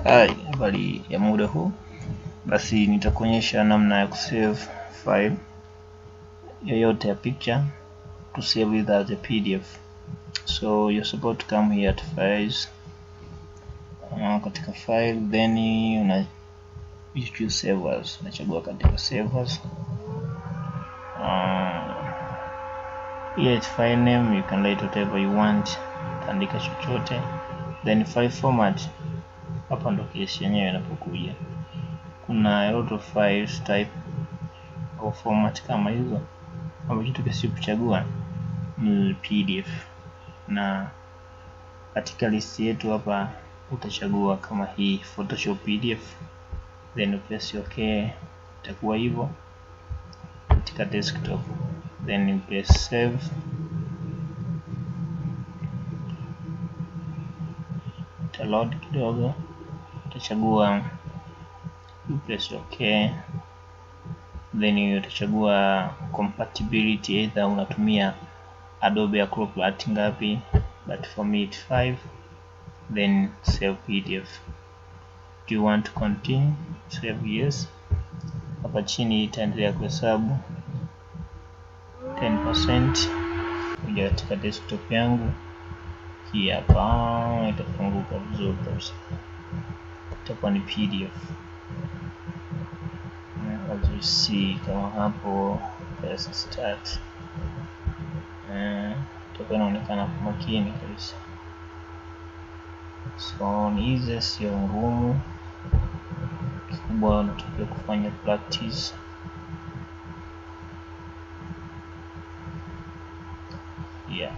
Habari ya muda huu, basi nitakuonyesha namna ya kusave file yoyote ya picture to save it as a PDF. So you're supposed to come here to files, katika file, then you choose save as, unachagua katika save as. Here it's file name, you can write whatever you want, andika chochote, then file format. Hapa ndo kesi yenyewe inapokuja. Kuna a lot of files type au format kama hizo, ama kitu kesi kuchagua ni PDF, na katika listi yetu hapa utachagua kama hii Photoshop PDF, then press OK, itakuwa hivyo katika desktop, then press save. Load kidogo, utachagua press OK, then utachagua compatibility, either unatumia Adobe Acrobat ngapi, but for me it's 5, then save PDF. Do you want to continue? Save yes. Hapa chini itaendelea kuhesabu 10%. Kuja katika desktop yangu hii hapa, itafunguka vizuri kabisa, itakuwa ni PDF. As you see kama hapo, press start, itakuwa inaonekana kwa makini kabisa. So ni easy, sio ngumu, kikubwa unatakiwa kufanya practice. Yeah,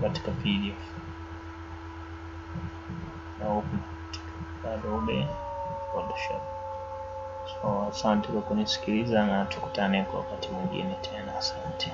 katika PDF na open Adobe Photoshop. So asante kwa kunisikiliza, na tukutane kwa wakati mwingine tena. Asante.